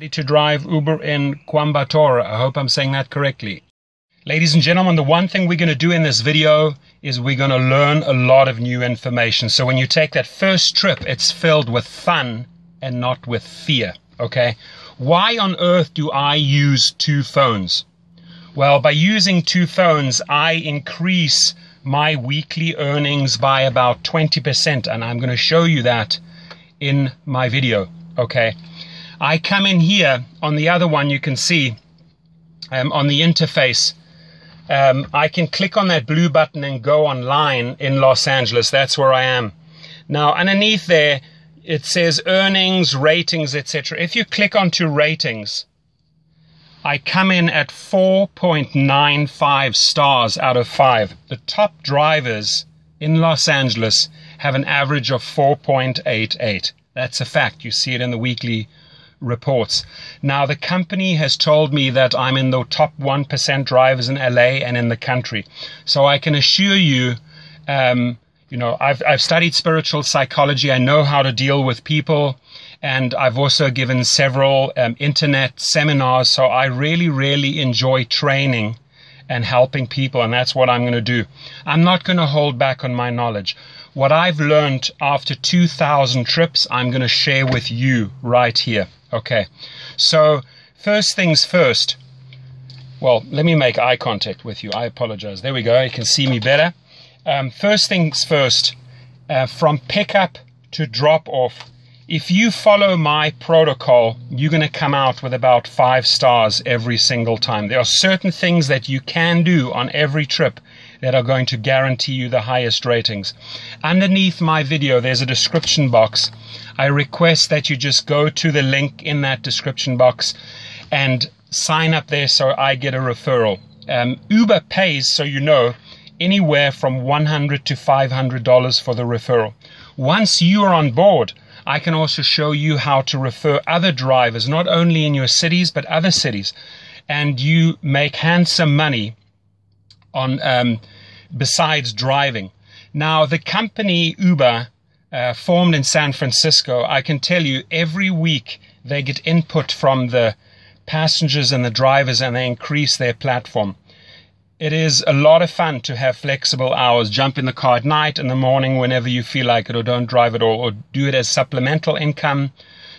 Ready to drive Uber in Coimbatore. I hope I'm saying that correctly. Ladies and gentlemen, the one thing we're going to do in this video is we're going to learn a lot of new information. So when you take that first trip, it's filled with fun and not with fear, okay? Why on earth do I use two phones? Well, by using two phones, I increase my weekly earnings by about 20%, and I'm going to show you that in my video, okay? I come in here, on the other one you can see, on the interface, I can click on that blue button and go online in Los Angeles. That's where I am. Now, underneath there, it says earnings, ratings, etc. If you click onto ratings, I come in at 4.95 stars out of 5. The top drivers in Los Angeles have an average of 4.88. That's a fact. You see it in the weekly reports. Now, the company has told me that I'm in the top 1% drivers in LA and in the country. So I can assure you, I've studied spiritual psychology. I know how to deal with people. And I've also given several internet seminars. So I really, really enjoy training and helping people. And that's what I'm going to do. I'm not going to hold back on my knowledge. What I've learned after 2,000 trips, I'm going to share with you right here. Okay, so first things first. Well, let me make eye contact with you. I apologize. There we go. You can see me better. First things first, from pickup to drop off, if you follow my protocol, you're going to come out with about 5 stars every single time. There are certain things that you can do on every trip that are going to guarantee you the highest ratings. Underneath my video, there's a description box. I request that you just go to the link in that description box and sign up there so I get a referral. Uber pays, so you know, anywhere from $100 to $500 for the referral. Once you are on board, I can also show you how to refer other drivers, not only in your cities, but other cities. And you make handsome money on besides driving. Now, the company Uber, formed in San Francisco, I can tell you every week they get input from the passengers and the drivers, and they increase their platform. It is a lot of fun to have flexible hours. Jump in the car at night, in the morning, whenever you feel like it, or don't drive at all, or do it as supplemental income.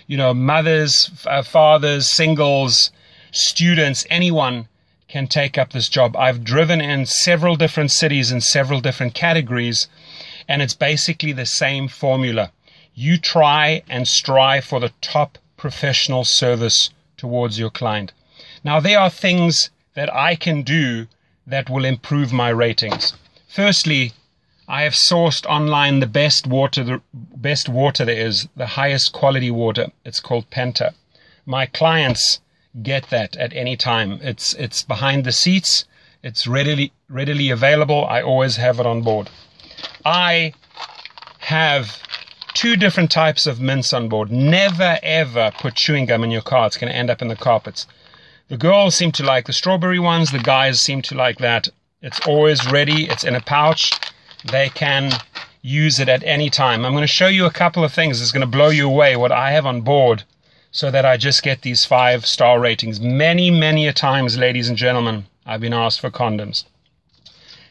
You know, mothers, fathers, singles, students, anyone can take up this job. I've driven in several different cities in several different categories, and it's basically the same formula. You try and strive for the top professional service towards your client. Now, there are things that I can do that will improve my ratings. Firstly, I have sourced online the best water there is, the highest quality water. It's called Penta. My clients get that at any time. It's behind the seats. It's readily available. I always have it on board. I have 2 different types of mints on board. Never ever put chewing gum in your car. It's going to end up in the carpets. The girls seem to like the strawberry ones. The guys seem to like that. It's always ready. It's in a pouch. They can use it at any time. I'm going to show you a couple of things. It's going to blow you away what I have on board so that I just get these 5-star ratings. Many a times, ladies and gentlemen, I've been asked for condoms.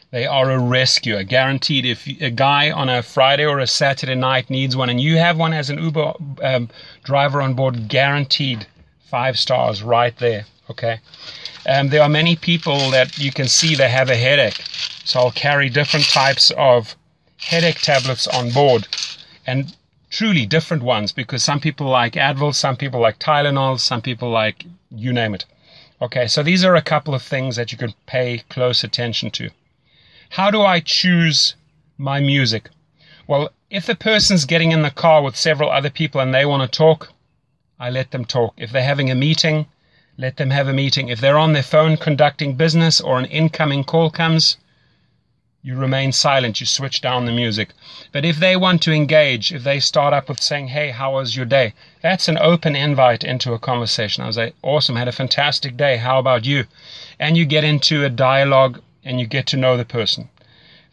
They are a rescue, guaranteed. If a guy on a Friday or a Saturday night needs one and you have one as an Uber driver on board, guaranteed 5 stars right there, okay? There are many people that you can see they have a headache. So I'll carry different types of headache tablets on board, and truly different ones, because some people like Advil, some people like Tylenol, some people like you name it. Okay, so these are a couple of things that you can pay close attention to. How do I choose my music? Well, if a person's getting in the car with several other people and they want to talk, I let them talk. If they're having a meeting, let them have a meeting. If they're on their phone conducting business or an incoming call comes, you remain silent. You switch down the music. But if they want to engage, if they start up with saying, hey, how was your day? That's an open invite into a conversation. I was like, awesome, had a fantastic day. How about you? And you get into a dialogue and you get to know the person.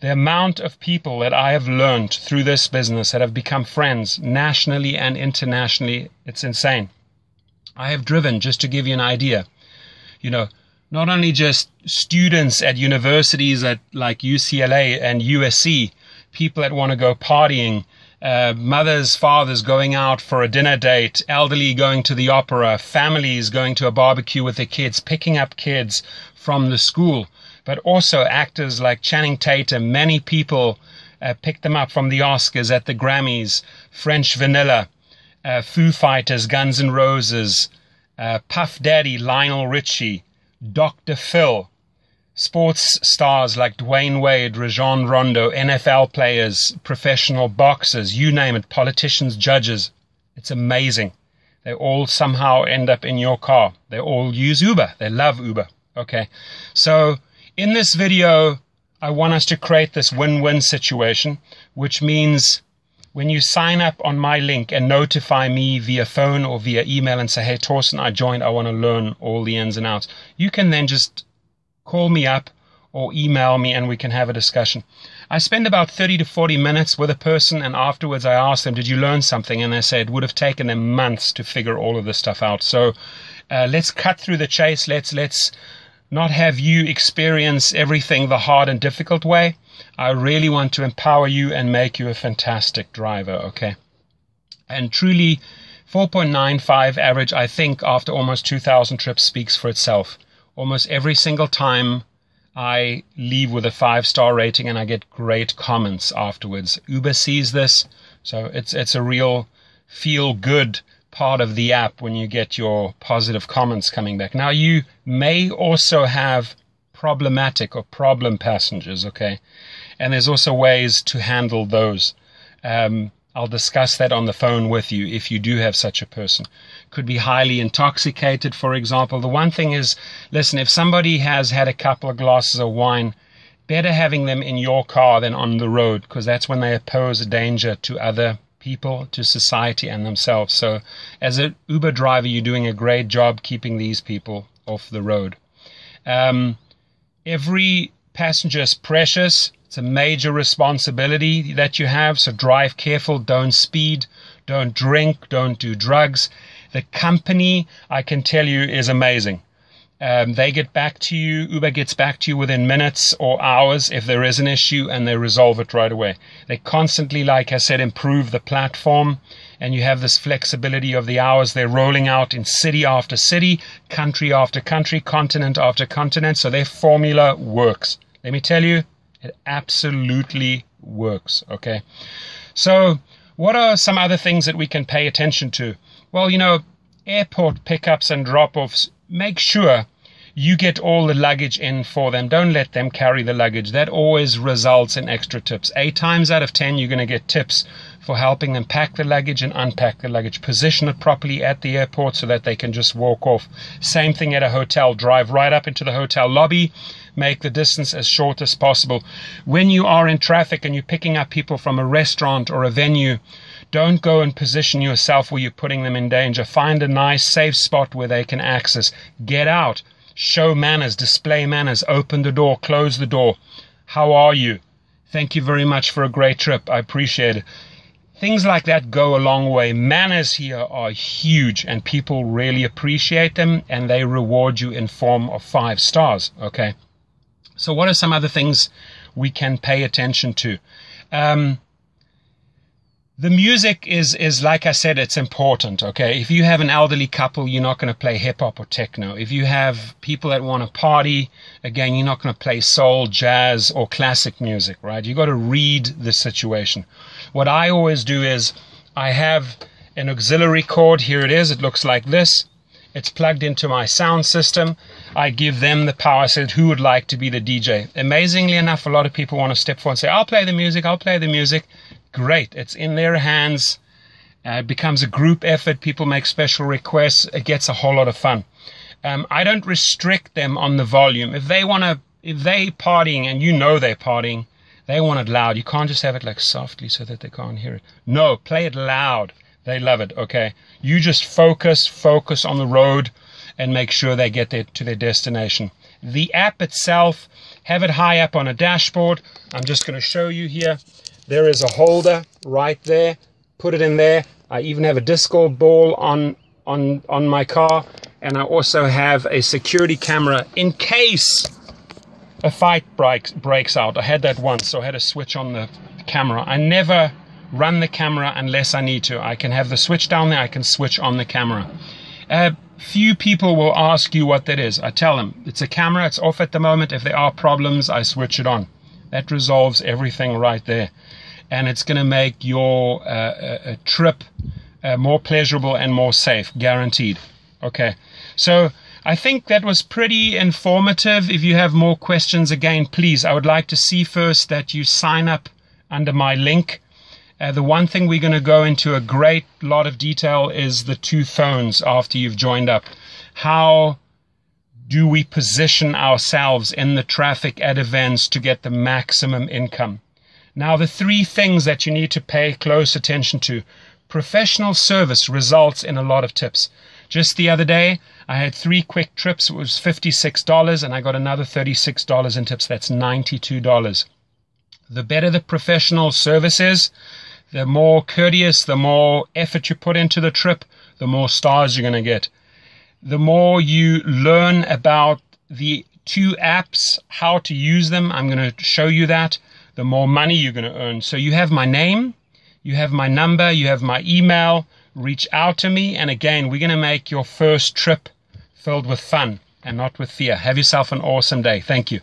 The amount of people that I have learned through this business that have become friends nationally and internationally, it's insane. I have driven, just to give you an idea, you know, not only just students at universities at like UCLA and USC, people that want to go partying, mothers, fathers going out for a dinner date, elderly going to the opera, families going to a barbecue with their kids, picking up kids from the school, but also actors like Channing Tatum. Many people picked them up from the Oscars, at the Grammys, French Vanilla, Foo Fighters, Guns N' Roses, Puff Daddy, Lionel Richie, Dr. Phil, sports stars like Dwayne Wade, Rajon Rondo, NFL players, professional boxers, you name it, politicians, judges. It's amazing. They all somehow end up in your car. They all use Uber. They love Uber. Okay. So in this video, I want us to create this win-win situation, which means when you sign up on my link and notify me via phone or via email and say, hey, Torsten, I joined, I want to learn all the ins and outs, you can then just call me up or email me and we can have a discussion. I spend about 30 to 40 minutes with a person, and afterwards I ask them, did you learn something? And they say it would have taken them months to figure all of this stuff out. So let's cut through the chase. Let's not have you experience everything the hard and difficult way. I really want to empower you and make you a fantastic driver, okay? And truly, 4.95 average, I think, after almost 2,000 trips speaks for itself. Almost every single time I leave with a 5-star rating and I get great comments afterwards. Uber sees this, so it's a real feel-good part of the app when you get your positive comments coming back. Now, you may also have problematic or problem passengers, okay? And there's also ways to handle those. I'll discuss that on the phone with you if you do have such a person. Could be highly intoxicated, for example. The one thing is, listen, if somebody has had a couple of glasses of wine, better having them in your car than on the road, because that's when they pose a danger to other people, to society and themselves. So as an Uber driver, you're doing a great job keeping these people off the road. Every passenger is precious. It's a major responsibility that you have. So drive careful, don't speed, don't drink, don't do drugs. The company, I can tell you, is amazing. They get back to you, Uber gets back to you within minutes or hours if there is an issue, and they resolve it right away. They constantly, like I said, improve the platform, and you have this flexibility of the hours they're rolling out in city after city, country after country, continent after continent. So their formula works. Let me tell you, it absolutely works, okay? So what are some other things that we can pay attention to? Well, you know, airport pickups and drop-offs, make sure you get all the luggage in for them. Don't let them carry the luggage. That always results in extra tips. 8 times out of 10, you're going to get tips for helping them pack the luggage and unpack the luggage. Position it properly at the airport so that they can just walk off. Same thing at a hotel. Drive right up into the hotel lobby. Make the distance as short as possible. When you are in traffic and you're picking up people from a restaurant or a venue, don't go and position yourself where you're putting them in danger. Find a nice, safe spot where they can access. Get out. Show manners. Display manners. Open the door. Close the door. How are you? Thank you very much for a great trip. I appreciate it. Things like that go a long way. Manners here are huge, and people really appreciate them, and they reward you in form of 5 stars. Okay. So what are some other things we can pay attention to? The music is, like I said, it's important, okay? If you have an elderly couple, you're not going to play hip-hop or techno. If you have people that want to party, again, you're not going to play soul, jazz, or classic music, right? You got to read the situation. What I always do is I have an auxiliary cord. Here it is. It looks like this. It's plugged into my sound system. I give them the power. I said, who would like to be the DJ? Amazingly enough, a lot of people want to step forward and say, I'll play the music, I'll play the music. Great. It's in their hands. It becomes a group effort. People make special requests. It gets a whole lot of fun. I don't restrict them on the volume. If they partying and you know they're partying, they want it loud. You can't just have it like softly so that they can't hear it. No, play it loud. They love it, okay? You just focus on the road and make sure they get to their destination. The app itself, have it high up on a dashboard. I'm just going to show you here. There is a holder right there. Put it in there. I even have a disco ball on on my car, and I also have a security camera in case a fight breaks out. I had that once, so I had to switch on the camera. I never run the camera unless I need to. I can have the switch down there, I can switch on the camera. Few people will ask you what that is. I tell them it's a camera, it's off at the moment. If there are problems, I switch it on. That resolves everything right there, and it's going to make your trip more pleasurable and more safe, guaranteed. Okay, so I think that was pretty informative. If you have more questions, again, please, I would like to see first that you sign up under my link. The one thing we're going to go into a great lot of detail is the 2 phones after you've joined up. How do we position ourselves in the traffic at events to get the maximum income? Now, the 3 things that you need to pay close attention to. Professional service results in a lot of tips. Just the other day, I had 3 quick trips. It was $56, and I got another $36 in tips. That's $92. The better the professional service is, the more courteous, the more effort you put into the trip, the more stars you're going to get. The more you learn about the 2 apps, how to use them, I'm going to show you that, the more money you're going to earn. So you have my name, you have my number, you have my email. Reach out to me, and again, we're going to make your first trip filled with fun and not with fear. Have yourself an awesome day. Thank you.